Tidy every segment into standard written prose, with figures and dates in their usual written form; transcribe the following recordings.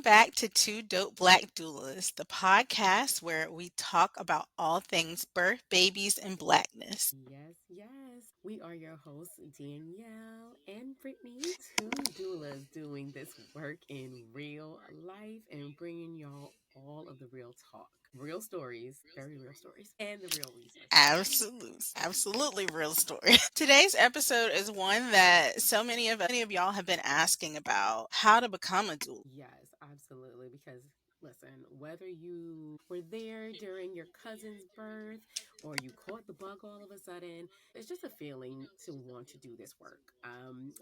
back to Two Dope Black Doulas, the podcast where we talk about all things birth, babies, and blackness. Yes, yes. We are your hosts, Danielle and Brittany, two doulas doing this work in real life and bringing y'all all of the real talk, real stories, very real stories, and the real resources. Absolutely real story. Today's episode is one that so many of y'all have been asking about how to become a doula. Yes, absolutely. Because listen, whether you were there during your cousin's birth or you caught the bug all of a sudden, it's just a feeling to want to do this work.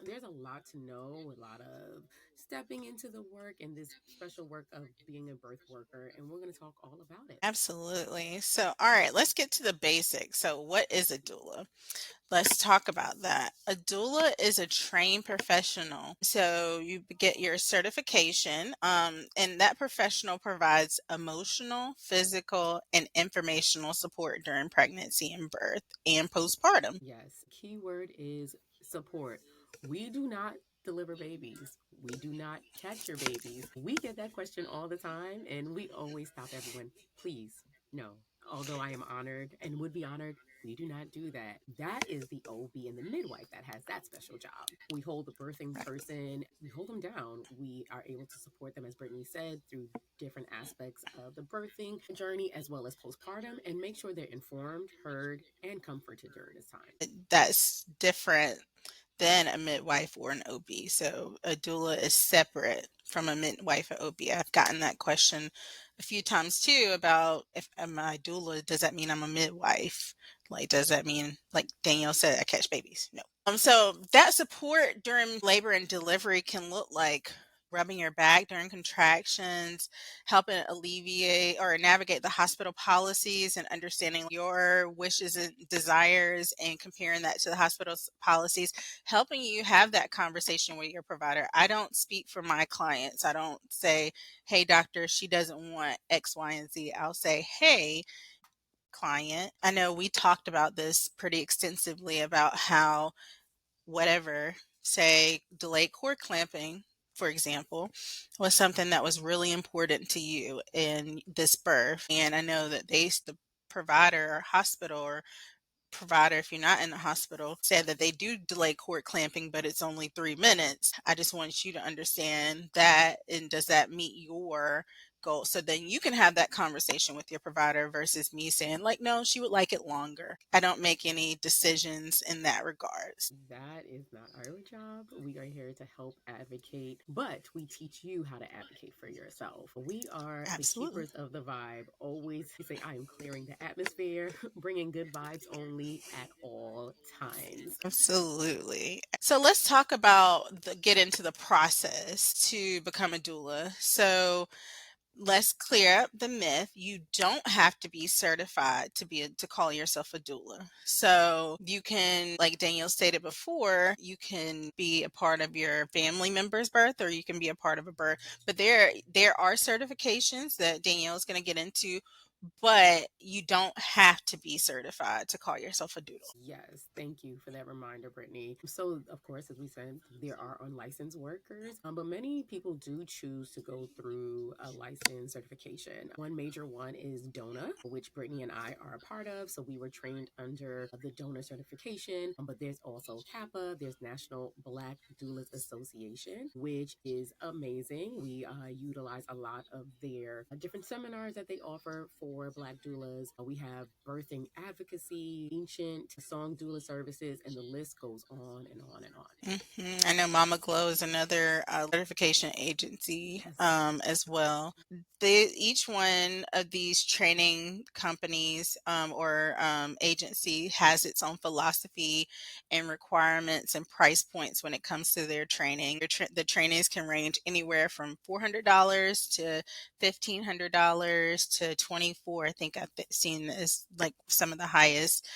There's a lot to know, a lot of stepping into the work and this special work of being a birth worker. And we're going to talk all about it. Absolutely. So, all right, let's get to the basics. So, what is a doula? Let's talk about that. A doula is a trained professional. So you get your certification, and that professional provides emotional, physical, and informational support during pregnancy and birth and postpartum. Yes, keyword is support. We do not deliver babies. We do not catch your babies. We get that question all the time, and we always stop everyone. Please, no. Although I am honored and would be honored, we do not do that. That is the OB and the midwife that has that special job. We hold the birthing person, we hold them down. We are able to support them, as Brittany said, through different aspects of the birthing journey as well as postpartum and make sure they're informed, heard, and comforted during this time. That's different than a midwife or an OB. So a doula is separate from a midwife or OB. I've gotten that question a few times too about if am I a doula, does that mean I'm a midwife? Like, does that mean, like Danielle said, I catch babies? No. So that support during labor and delivery can look like rubbing your back during contractions, helping alleviate or navigate the hospital policies and understanding your wishes and desires and comparing that to the hospital's policies, helping you have that conversation with your provider. I don't speak for my clients. I don't say, hey, doctor, she doesn't want X, Y, and Z. I'll say, hey, client, I know we talked about this pretty extensively about how whatever, say, delayed cord clamping, for example, was something that was really important to you in this birth. And I know that the provider or hospital or provider, if you're not in the hospital, said that they do delay cord clamping, but it's only 3 minutes. I just want you to understand that. And does that meet your goal? So then you can have that conversation with your provider versus me saying, like, no, she would like it longer. I don't make any decisions in that regards. That is not our job. We are here to help advocate, but we teach you how to advocate for yourself. We are the Absolutely. keepers of the vibe. Always say, I am clearing the atmosphere, bringing good vibes only at all times. Absolutely. So let's talk about get into the process to become a doula. So let's clear up the myth. You don't have to be certified to call yourself a doula. So you can, like Danielle stated before, you can be a part of your family member's birth or you can be a part of a birth. But there are certifications that Danielle is going to get into, but you don't have to be certified to call yourself a doula. Yes, thank you for that reminder, Brittany. So, of course, as we said, there are unlicensed workers, but many people do choose to go through a license certification. One major one is DONA, which Brittany and I are a part of. So, we were trained under the DONA certification, but there's also CAPA, there's National Black Doulas Association, which is amazing. We utilize a lot of their different seminars that they offer for Black doulas. We have birthing advocacy, ancient song doula services, and the list goes on and on and on. I know Mama Glow is another certification agency Yes. as well. Each one of these training companies or agency has its own philosophy and requirements and price points when it comes to their training. The trainings can range anywhere from $400 to $1,500 to 24. I think I've seen as like some of the highest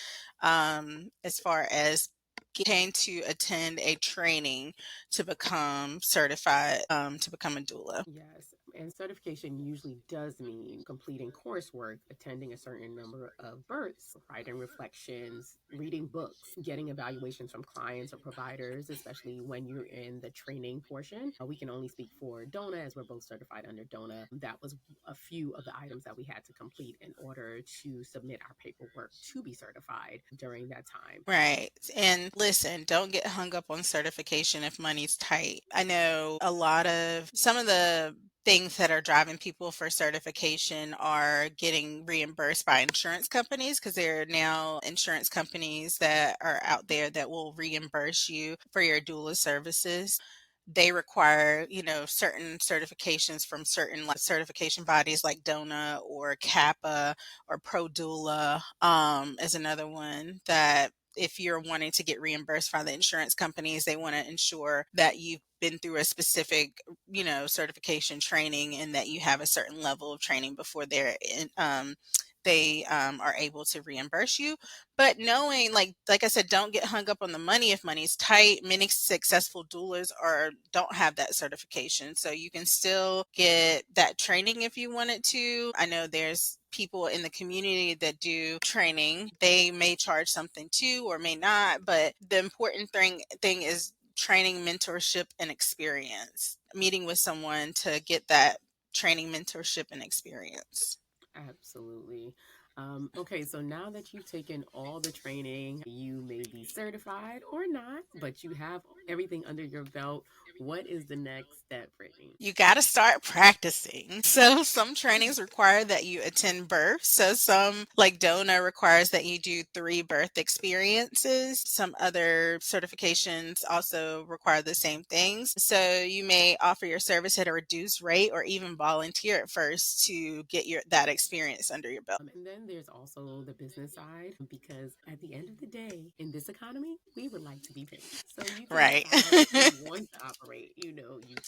as far as came to attend a training to become certified to become a doula. Yes. And certification usually does mean completing coursework, attending a certain number of births, writing reflections, reading books, getting evaluations from clients or providers, especially when you're in the training portion. We can only speak for DONA as we're both certified under DONA. That was a few of the items that we had to complete in order to submit our paperwork to be certified during that time. Right. And listen, don't get hung up on certification if money's tight. I know a lot of some of the things that are driving people for certification are getting reimbursed by insurance companies because there are now insurance companies that are out there that will reimburse you for your doula services. They require, certain certifications from certain like certification bodies like DONA or Kappa or Pro Doula is another one that if you're wanting to get reimbursed by the insurance companies, they want to ensure that you've been through a specific, certification training and that you have a certain level of training before they are able to reimburse you. But knowing, like I said, don't get hung up on the money if money's tight. Many successful doulas don't have that certification, so you can still get that training if you wanted to. I know there's people in the community that do training. They may charge something too, or may not. But the important thing is training, mentorship, and experience. Meeting with someone to get that training, mentorship, and experience. Absolutely. Okay, so now that you've taken all the training, you may be certified or not, but you have everything under your belt. What is the next step, Brittany? You got to start practicing. So some trainings require that you attend birth. So some like DONA requires that you do 3 birth experiences. Some other certifications also require the same things. So you may offer your service at a reduced rate or even volunteer at first to get that experience under your belt. And then there's also the business side, because at the end of the day, in this economy, we would like to be paid. So you can Right. decide if you want to operate. You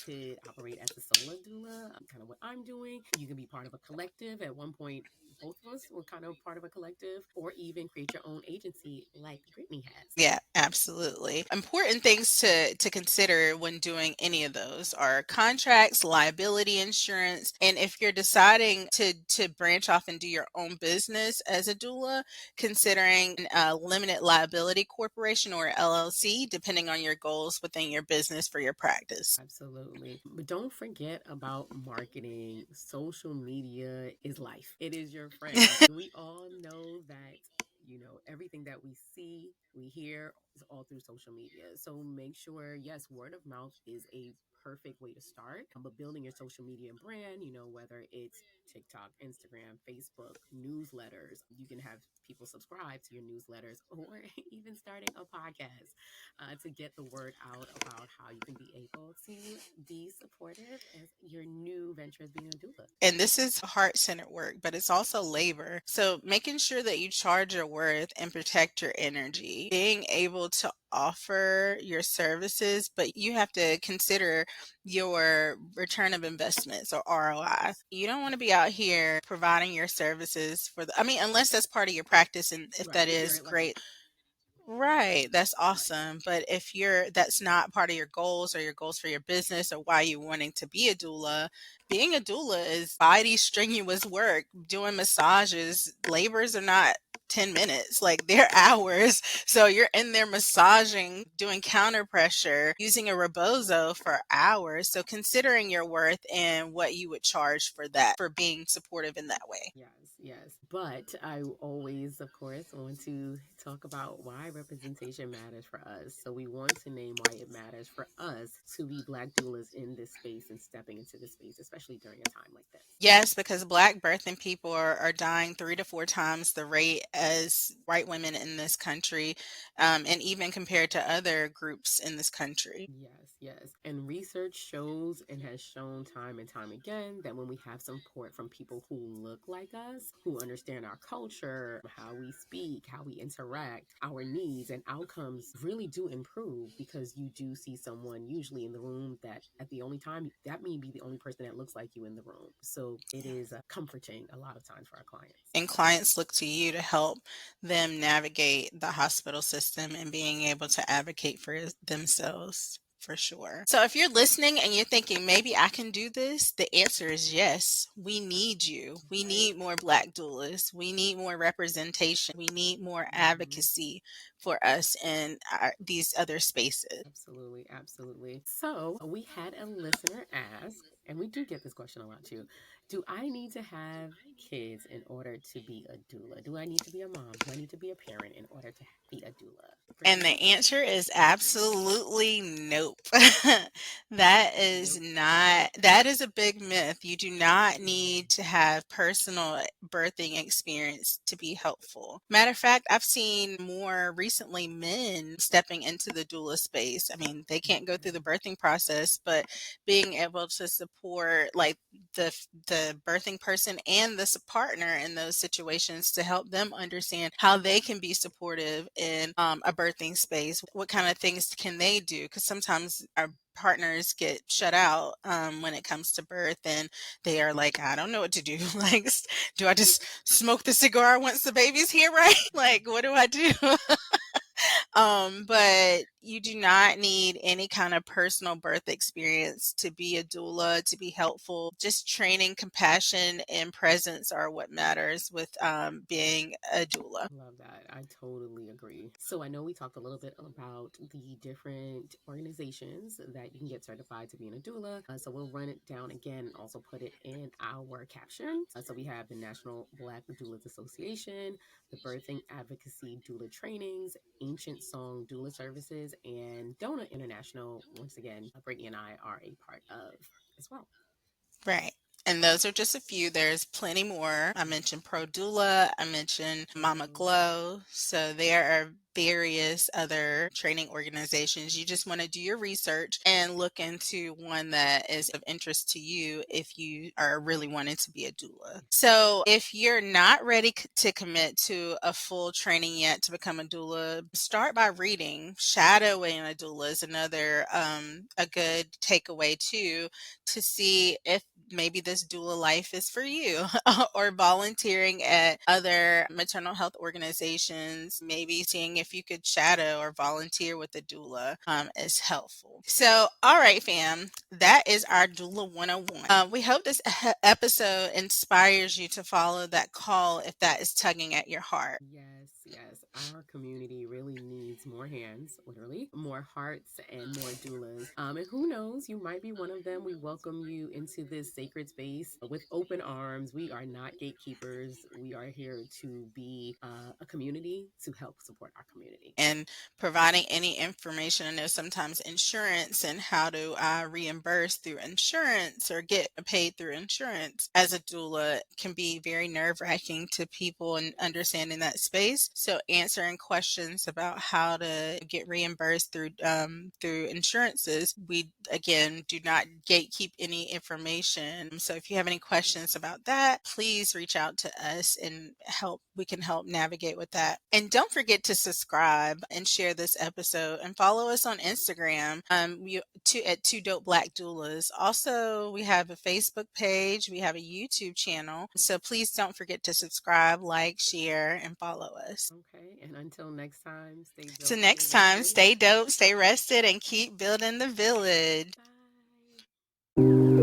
could operate as a solo doula, kind of what I'm doing. You can be part of a collective. At one point, both of us were kind of part of a collective, or even create your own agency like Brittany has. Yeah, absolutely. Important things to consider when doing any of those are contracts, liability insurance, and if you're deciding to branch off and do your own business as a doula, considering a limited liability corporation or LLC, depending on your goals within your business for your practice. Absolutely. But don't forget about marketing. Social media is life, it is your friend. We all know that, everything that we see, we hear is all through social media. So make sure, yes, word of mouth is a perfect way to start. But building your social media brand, whether it's TikTok, Instagram, Facebook, newsletters, you can have people subscribe to your newsletters, or even starting a podcast to get the word out about how you can be able to be supportive as your new venture as being a doula. And this is heart-centered work, but it's also labor. So making sure that you charge your worth and protect your energy, being able to offer your services, but you have to consider your return of investments or ROI. You don't want to be out here providing your services I mean, unless that's part of your practice, and if Right. that If is you're like, great. Right, that's awesome. But if that's not part of your goals or your goals for your business or why you're wanting to be a doula, being a doula is body strenuous work. Doing massages, labors are not 10 minutes, like they're hours. So you're in there massaging, doing counter pressure, using a rebozo for hours. So considering your worth and what you would charge for that, for being supportive in that way. yes, yes. But I always, of course, want to talk about why representation matters for us. So we want to name why it matters for us to be Black doulas in this space and stepping into this space, especially during a time like this. Yes, because Black birthing people are dying 3 to 4 times the rate as white women in this country, and even compared to other groups in this country. Yes, yes. And research shows and has shown time and time again that when we have support from people who look like us, who understand our culture, how we speak, how we interact, our needs and outcomes really do improve, because you do see someone usually in the room that at the only time that may be the only person that looks like you in the room. So it is comforting a lot of times for our clients. And clients look to you to help them navigate the hospital system and being able to advocate for themselves. For sure. So if you're listening and you're thinking maybe I can do this, the answer is yes. We need you. We Right. need more Black doulas. We need more representation. We need more Hmm. advocacy for us in these other spaces. Absolutely, absolutely. So we had a listener ask, and we do get this question a lot too. Do I need to have kids in order to be a doula? Do I need to be a mom? Do I need to be a parent in order to be a doula? And Brittany? the answer is absolutely nope. That is Nope. not, that is a big myth. You do not need to have personal birthing experience to be helpful. Matter of fact, I've seen more recently men stepping into the doula space. I mean, they can't go through the Okay. birthing process, but being able to support like the birthing person and the partner in those situations to help them understand how they can be supportive in a birthing space. What kind of things can they do? Because sometimes our partners get shut out when it comes to birth, and they are like, I don't know what to do. Like, do I just smoke the cigar once the baby's here, right? Like, what do I do? But you do not need any kind of personal birth experience to be a doula, to be helpful. Just training, compassion, and presence are what matters with being a doula. Love that. I totally agree. So I know we talked a little bit about the different organizations that you can get certified to be in a doula. So we'll run it down again and also put it in our caption. So we have the National Black Doulas Association, the Birthing Advocacy Doula Trainings, Ancient Song Doula Services, and Dona International. Once again, Brittany and I are a part of as well. Right. And those are just a few. There's plenty more. I mentioned Pro Doula. I mentioned Mama Mhm. Glow. So there are various other training organizations. You just want to do your research and look into one that is of interest to you if you are really wanting to be a doula. So if you're not ready to commit to a full training yet to become a doula, start by reading. Shadowing a doula is another a good takeaway too, to see if maybe this doula life is for you or volunteering at other maternal health organizations, maybe seeing if you could shadow or volunteer with a doula is helpful. So, all right, fam, that is our Doula 101. We hope this episode inspires you to follow that call if that is tugging at your heart. Yes, yes. Our community really needs more hands, literally, more hearts and more doulas. And who knows, you might be one of them. We welcome you into this sacred space with open arms. We are not gatekeepers. We are here to be a community to help support our community. And providing any information. I know sometimes insurance and how to reimburse through insurance or get paid through insurance as a doula can be very nerve wracking to people and understanding that space. So answering questions about how to get reimbursed through insurances, we again do not gatekeep any information. So if you have any questions about that, please reach out to us and help. We can help navigate with that. And don't forget to subscribe and share this episode and follow us on Instagram. At Two Dope Black Doulas. Also, we have a Facebook page. We have a YouTube channel. So please don't forget to subscribe, like, share, and follow us. Okay, and until next time, stay So dope, stay next time, rested. stay dope, stay rested, and keep building the village. Bye.